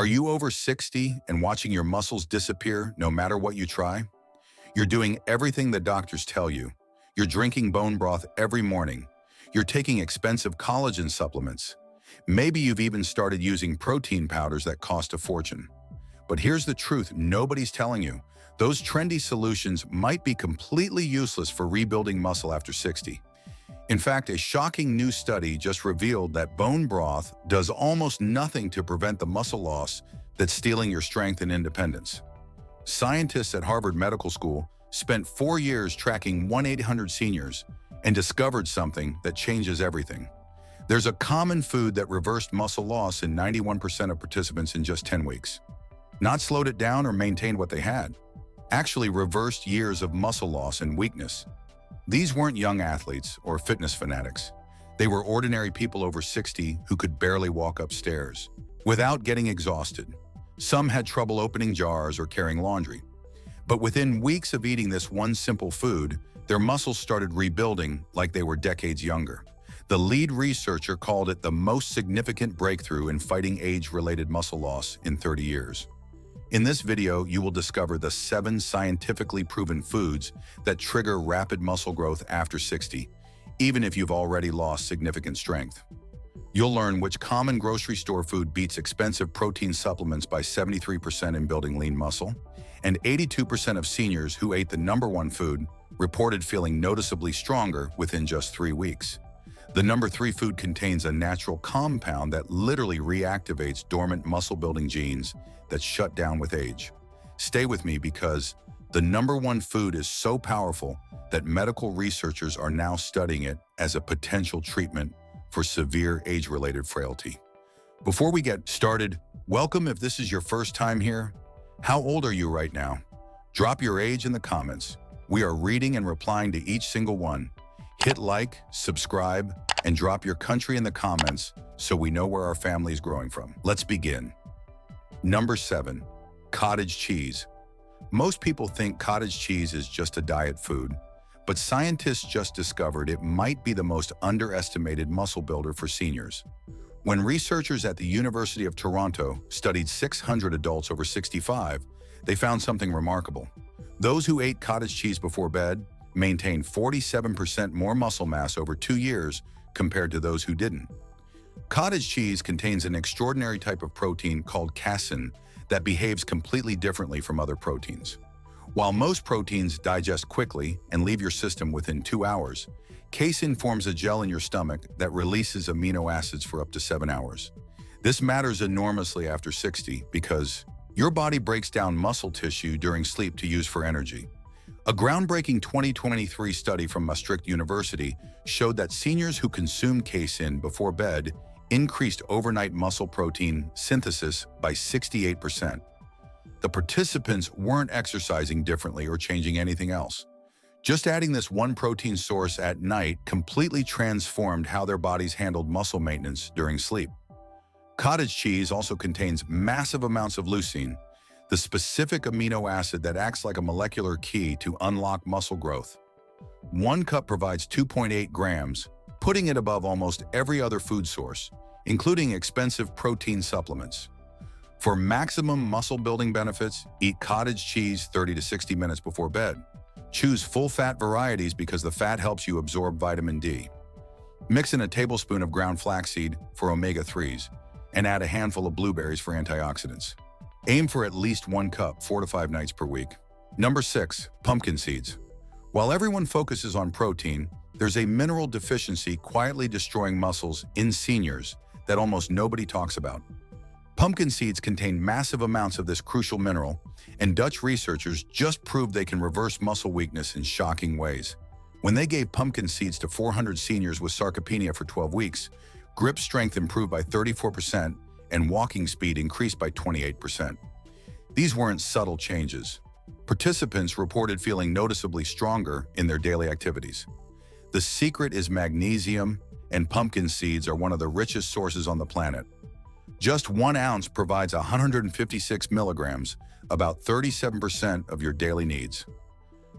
Are you over 60 and watching your muscles disappear no matter what you try? You're doing everything the doctors tell you. You're drinking bone broth every morning. You're taking expensive collagen supplements. Maybe you've even started using protein powders that cost a fortune. But here's the truth nobody's telling you. Those trendy solutions might be completely useless for rebuilding muscle after 60. In fact, a shocking new study just revealed that bone broth does almost nothing to prevent the muscle loss that's stealing your strength and independence. Scientists at Harvard Medical School spent 4 years tracking 1-800 seniors and discovered something that changes everything. There's a common food that reversed muscle loss in 91% of participants in just 10 weeks. Not slowed it down or maintained what they had. Actually reversed years of muscle loss and weakness. These weren't young athletes or fitness fanatics. They were ordinary people over 60 who could barely walk upstairs without getting exhausted. Some had trouble opening jars or carrying laundry. But within weeks of eating this one simple food, their muscles started rebuilding like they were decades younger. The lead researcher called it the most significant breakthrough in fighting age-related muscle loss in 30 years. In this video, you will discover the 7 scientifically proven foods that trigger rapid muscle growth after 60, even if you've already lost significant strength. You'll learn which common grocery store food beats expensive protein supplements by 73% in building lean muscle, and 82% of seniors who ate the #1 food reported feeling noticeably stronger within just 3 weeks. The #3 food contains a natural compound that literally reactivates dormant muscle-building genes that shut down with age. Stay with me because the #1 food is so powerful that medical researchers are now studying it as a potential treatment for severe age-related frailty. Before we get started, welcome if this is your first time here. How old are you right now? Drop your age in the comments. We are reading and replying to each single one. Hit like, subscribe, and drop your country in the comments so we know where our family is growing from. Let's begin. Number 7, cottage cheese. Most people think cottage cheese is just a diet food, but scientists just discovered it might be the most underestimated muscle builder for seniors. When researchers at the University of Toronto studied 600 adults over 65, they found something remarkable. Those who ate cottage cheese before bed maintained 47% more muscle mass over 2 years compared to those who didn't. Cottage cheese contains an extraordinary type of protein called casein that behaves completely differently from other proteins. While most proteins digest quickly and leave your system within 2 hours, casein forms a gel in your stomach that releases amino acids for up to 7 hours. This matters enormously after 60 because your body breaks down muscle tissue during sleep to use for energy. A groundbreaking 2023 study from Maastricht University showed that seniors who consumed casein before bed increased overnight muscle protein synthesis by 68%. The participants weren't exercising differently or changing anything else. Just adding this one protein source at night completely transformed how their bodies handled muscle maintenance during sleep. Cottage cheese also contains massive amounts of leucine, the specific amino acid that acts like a molecular key to unlock muscle growth. 1 cup provides 2.8 grams, putting it above almost every other food source, including expensive protein supplements. For maximum muscle-building benefits, eat cottage cheese 30 to 60 minutes before bed. Choose full-fat varieties because the fat helps you absorb vitamin D. Mix in a tablespoon of ground flaxseed for omega-3s and add a handful of blueberries for antioxidants. Aim for at least 1 cup 4 to 5 nights per week. Number 6, pumpkin seeds. While everyone focuses on protein, there's a mineral deficiency quietly destroying muscles in seniors that almost nobody talks about. Pumpkin seeds contain massive amounts of this crucial mineral, and Dutch researchers just proved they can reverse muscle weakness in shocking ways. When they gave pumpkin seeds to 400 seniors with sarcopenia for 12 weeks, grip strength improved by 34% and walking speed increased by 28%. These weren't subtle changes. Participants reported feeling noticeably stronger in their daily activities. The secret is magnesium, and pumpkin seeds are one of the richest sources on the planet. Just 1 ounce provides 156 milligrams, about 37% of your daily needs.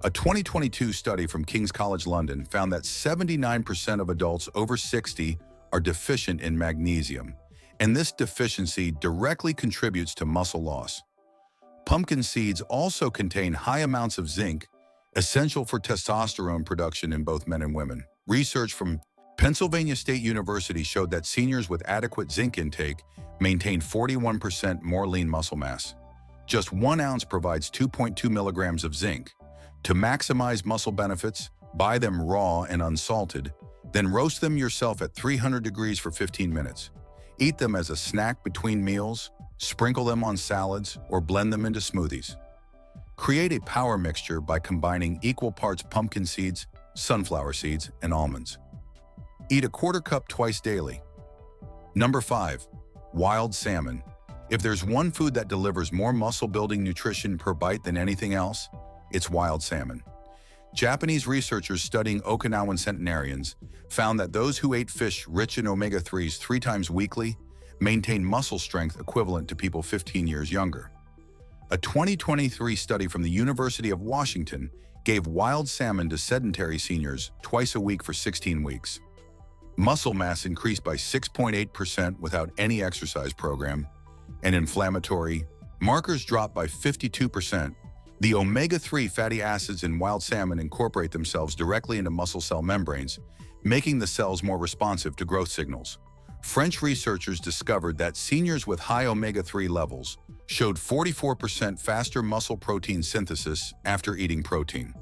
A 2022 study from King's College London found that 79% of adults over 60 are deficient in magnesium, and this deficiency directly contributes to muscle loss. Pumpkin seeds also contain high amounts of zinc, essential for testosterone production in both men and women. Research from Pennsylvania State University showed that seniors with adequate zinc intake maintained 41% more lean muscle mass. Just 1 ounce provides 2.2 milligrams of zinc. To maximize muscle benefits, buy them raw and unsalted, then roast them yourself at 300 degrees for 15 minutes. Eat them as a snack between meals, sprinkle them on salads, or blend them into smoothies. Create a power mixture by combining equal parts pumpkin seeds, sunflower seeds, and almonds. Eat a quarter cup twice daily. Number 5. Wild salmon. If there's one food that delivers more muscle-building nutrition per bite than anything else, it's wild salmon. Japanese researchers studying Okinawan centenarians found that those who ate fish rich in omega-3s 3 times weekly maintained muscle strength equivalent to people 15 years younger. A 2023 study from the University of Washington gave wild salmon to sedentary seniors twice a week for 16 weeks. Muscle mass increased by 6.8% without any exercise program, and inflammatory markers dropped by 52%. The omega-3 fatty acids in wild salmon incorporate themselves directly into muscle cell membranes, making the cells more responsive to growth signals. French researchers discovered that seniors with high omega-3 levels showed 44% faster muscle protein synthesis after eating protein.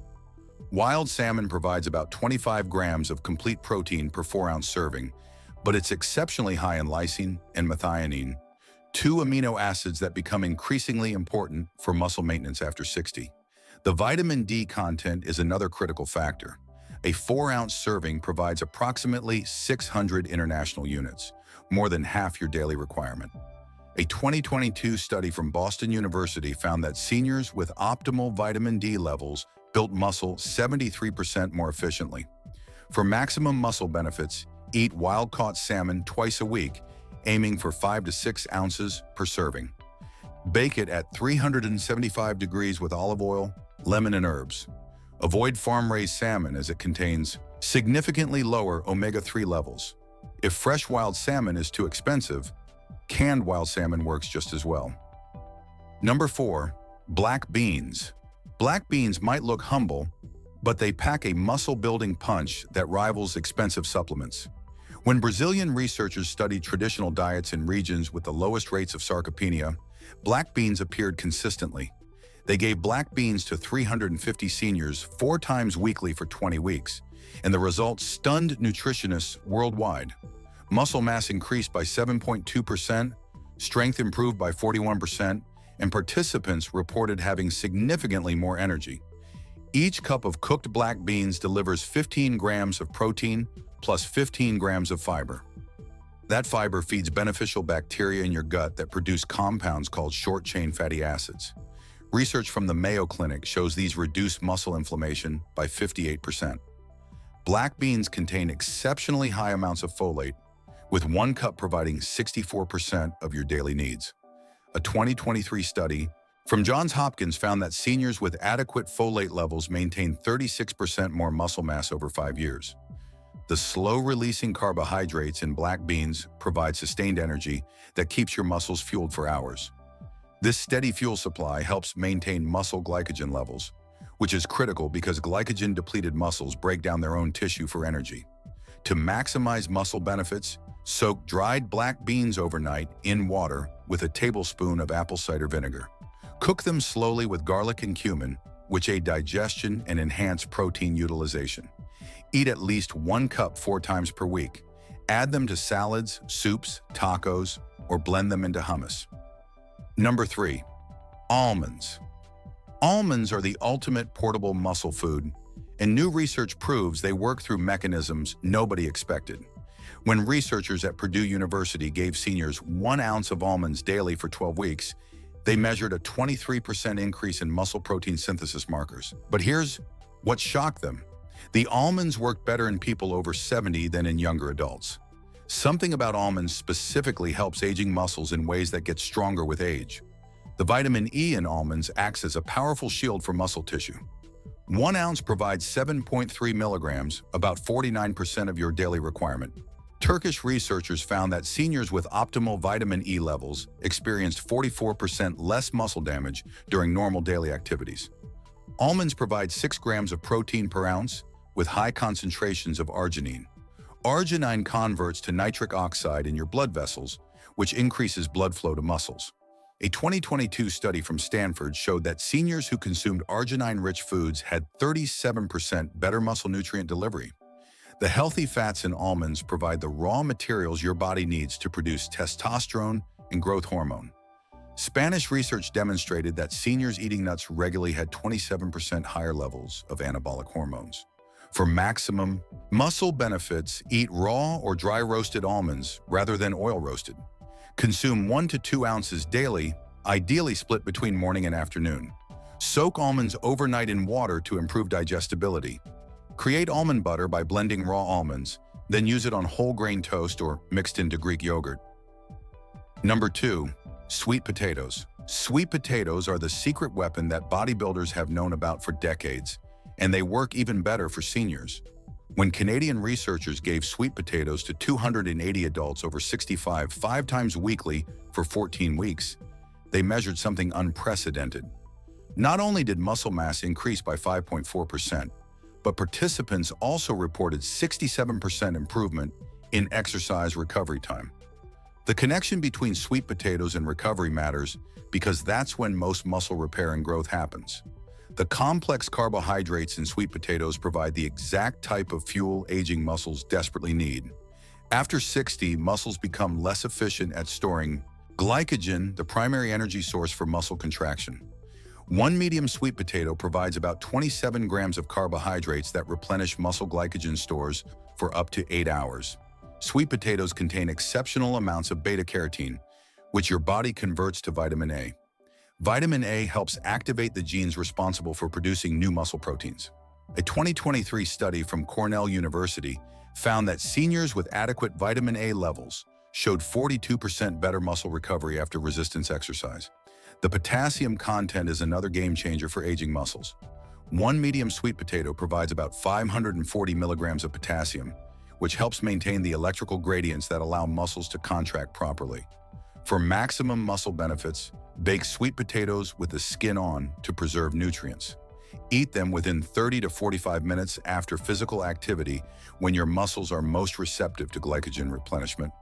Wild salmon provides about 25 grams of complete protein per 4-ounce serving, but it's exceptionally high in lysine and methionine, 2 amino acids that become increasingly important for muscle maintenance after 60. The vitamin D content is another critical factor. A 4-ounce serving provides approximately 600 international units, more than half your daily requirement. A 2022 study from Boston University found that seniors with optimal vitamin D levels built muscle 73% more efficiently. For maximum muscle benefits, eat wild-caught salmon twice a week, aiming for 5 to 6 ounces per serving. Bake it at 375 degrees with olive oil, lemon, and herbs. Avoid farm-raised salmon as it contains significantly lower omega-3 levels. If fresh wild salmon is too expensive, canned wild salmon works just as well. Number 4. Black beans. Black beans might look humble, but they pack a muscle-building punch that rivals expensive supplements. When Brazilian researchers studied traditional diets in regions with the lowest rates of sarcopenia, black beans appeared consistently. They gave black beans to 350 seniors 4 times weekly for 20 weeks, and the results stunned nutritionists worldwide. Muscle mass increased by 7.2%, strength improved by 41%, and participants reported having significantly more energy. Each cup of cooked black beans delivers 15 grams of protein plus 15 grams of fiber. That fiber feeds beneficial bacteria in your gut that produce compounds called short-chain fatty acids. Research from the Mayo Clinic shows these reduce muscle inflammation by 58%. Black beans contain exceptionally high amounts of folate, with 1 cup providing 64% of your daily needs. A 2023 study from Johns Hopkins found that seniors with adequate folate levels maintain 36% more muscle mass over 5 years. The slow-releasing carbohydrates in black beans provide sustained energy that keeps your muscles fueled for hours. This steady fuel supply helps maintain muscle glycogen levels, which is critical because glycogen-depleted muscles break down their own tissue for energy. To maximize muscle benefits, soak dried black beans overnight in water with a tablespoon of apple cider vinegar. Cook them slowly with garlic and cumin, which aid digestion and enhance protein utilization. Eat at least 1 cup 4 times per week. Add them to salads, soups, tacos, or blend them into hummus. Number 3. Almonds. Almonds are the ultimate portable muscle food, and new research proves they work through mechanisms nobody expected. When researchers at Purdue University gave seniors 1 ounce of almonds daily for 12 weeks, they measured a 23% increase in muscle protein synthesis markers. But here's what shocked them. The almonds work better in people over 70 than in younger adults. Something about almonds specifically helps aging muscles in ways that get stronger with age. The vitamin E in almonds acts as a powerful shield for muscle tissue. 1 ounce provides 7.3 milligrams, about 49% of your daily requirement. Turkish researchers found that seniors with optimal vitamin E levels experienced 44% less muscle damage during normal daily activities. Almonds provide 6 grams of protein per ounce with high concentrations of arginine. Arginine converts to nitric oxide in your blood vessels, which increases blood flow to muscles. A 2022 study from Stanford showed that seniors who consumed arginine-rich foods had 37% better muscle nutrient delivery. The healthy fats in almonds provide the raw materials your body needs to produce testosterone and growth hormone. Spanish research demonstrated that seniors eating nuts regularly had 27% higher levels of anabolic hormones. For maximum muscle benefits, eat raw or dry roasted almonds rather than oil roasted. Consume 1 to 2 ounces daily, ideally split between morning and afternoon. Soak almonds overnight in water to improve digestibility. Create almond butter by blending raw almonds, then use it on whole grain toast or mixed into Greek yogurt. Number 2. Sweet potatoes. Sweet potatoes are the secret weapon that bodybuilders have known about for decades, and they work even better for seniors. When Canadian researchers gave sweet potatoes to 280 adults over 65 5 times weekly for 14 weeks, they measured something unprecedented. Not only did muscle mass increase by 5.4%, but participants also reported 67% improvement in exercise recovery time. The connection between sweet potatoes and recovery matters because that's when most muscle repair and growth happens. The complex carbohydrates in sweet potatoes provide the exact type of fuel aging muscles desperately need. After 60, muscles become less efficient at storing glycogen, the primary energy source for muscle contraction. One medium sweet potato provides about 27 grams of carbohydrates that replenish muscle glycogen stores for up to 8 hours. Sweet potatoes contain exceptional amounts of beta-carotene, which your body converts to vitamin A. Vitamin A helps activate the genes responsible for producing new muscle proteins. A 2023 study from Cornell University found that seniors with adequate vitamin A levels showed 42% better muscle recovery after resistance exercise. The potassium content is another game changer for aging muscles. One medium sweet potato provides about 540 milligrams of potassium, which helps maintain the electrical gradients that allow muscles to contract properly. For maximum muscle benefits, bake sweet potatoes with the skin on to preserve nutrients. Eat them within 30 to 45 minutes after physical activity when your muscles are most receptive to glycogen replenishment.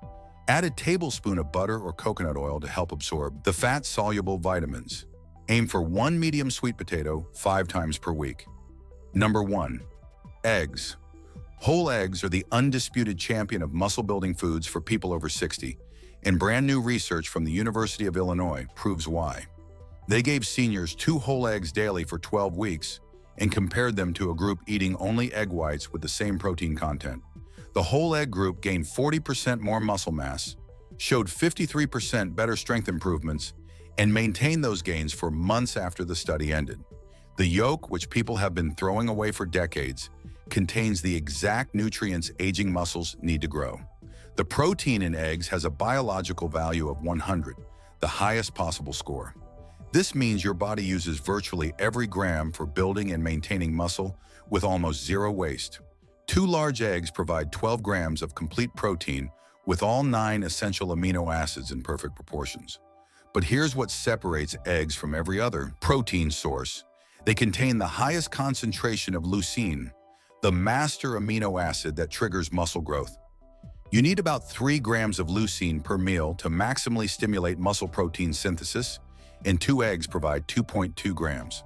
Add a tablespoon of butter or coconut oil to help absorb the fat-soluble vitamins. Aim for 1 medium sweet potato 5 times per week. Number 1. Eggs. Whole eggs are the undisputed champion of muscle-building foods for people over 60, and brand new research from the University of Illinois proves why. They gave seniors 2 whole eggs daily for 12 weeks and compared them to a group eating only egg whites with the same protein content. The whole egg group gained 40% more muscle mass, showed 53% better strength improvements, and maintained those gains for months after the study ended. The yolk, which people have been throwing away for decades, contains the exact nutrients aging muscles need to grow. The protein in eggs has a biological value of 100, the highest possible score. This means your body uses virtually every gram for building and maintaining muscle with almost zero waste. 2 large eggs provide 12 grams of complete protein with all 9 essential amino acids in perfect proportions. But here's what separates eggs from every other protein source. They contain the highest concentration of leucine, the master amino acid that triggers muscle growth. You need about 3 grams of leucine per meal to maximally stimulate muscle protein synthesis, and 2 eggs provide 2.2 grams.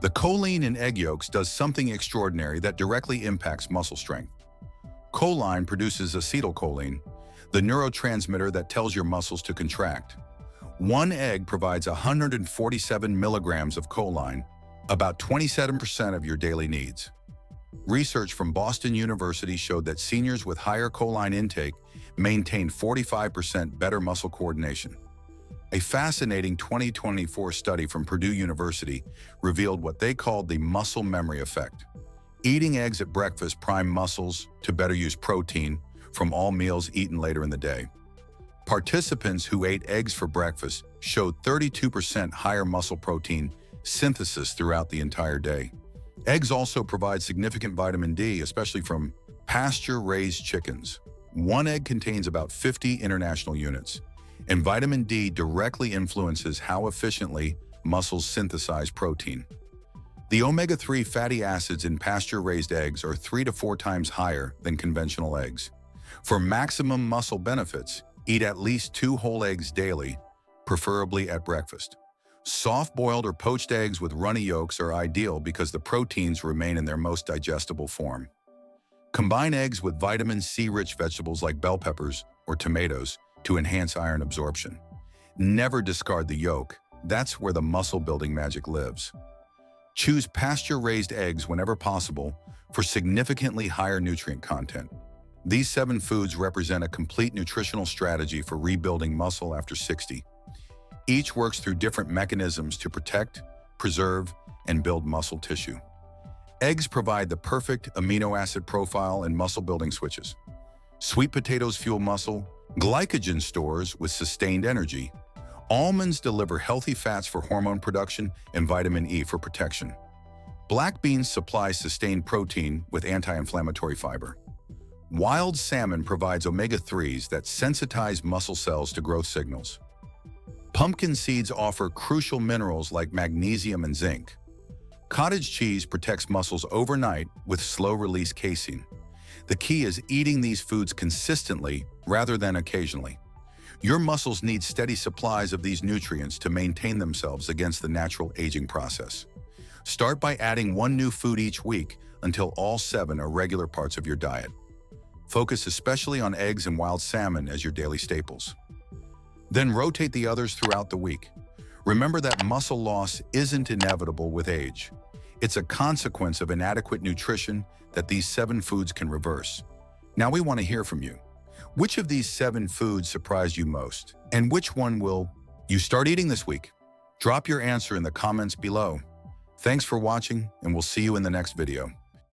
The choline in egg yolks does something extraordinary that directly impacts muscle strength. Choline produces acetylcholine, the neurotransmitter that tells your muscles to contract. 1 egg provides 147 milligrams of choline, about 27% of your daily needs. Research from Boston University showed that seniors with higher choline intake maintained 45% better muscle coordination. A fascinating 2024 study from Purdue University revealed what they called the muscle memory effect. Eating eggs at breakfast primed muscles to better use protein from all meals eaten later in the day. Participants who ate eggs for breakfast showed 32% higher muscle protein synthesis throughout the entire day. Eggs also provide significant vitamin D, especially from pasture-raised chickens. one egg contains about 50 international units, and vitamin D directly influences how efficiently muscles synthesize protein. The omega-3 fatty acids in pasture-raised eggs are 3 to 4 times higher than conventional eggs. For maximum muscle benefits, eat at least 2 whole eggs daily, preferably at breakfast. Soft-boiled or poached eggs with runny yolks are ideal because the proteins remain in their most digestible form. Combine eggs with vitamin C-rich vegetables like bell peppers or tomatoes to enhance iron absorption. Never discard the yolk. That's where the muscle-building magic lives. Choose pasture-raised eggs whenever possible for significantly higher nutrient content. These 7 foods represent a complete nutritional strategy for rebuilding muscle after 60. Each works through different mechanisms to protect, preserve, and build muscle tissue. Eggs provide the perfect amino acid profile and muscle-building switches. Sweet potatoes fuel muscle, glycogen stores with sustained energy. Almonds deliver healthy fats for hormone production and vitamin E for protection. Black beans supply sustained protein with anti-inflammatory fiber. Wild salmon provides omega-3s that sensitize muscle cells to growth signals. Pumpkin seeds offer crucial minerals like magnesium and zinc. Cottage cheese protects muscles overnight with slow-release casein. The key is eating these foods consistently rather than occasionally. Your muscles need steady supplies of these nutrients to maintain themselves against the natural aging process. Start by adding 1 new food each week until all 7 are regular parts of your diet. Focus especially on eggs and wild salmon as your daily staples. Then rotate the others throughout the week. Remember that muscle loss isn't inevitable with age. It's a consequence of inadequate nutrition that these 7 foods can reverse. Now we want to hear from you. Which of these 7 foods surprised you most? And which one will you start eating this week? Drop your answer in the comments below. Thanks for watching, and we'll see you in the next video.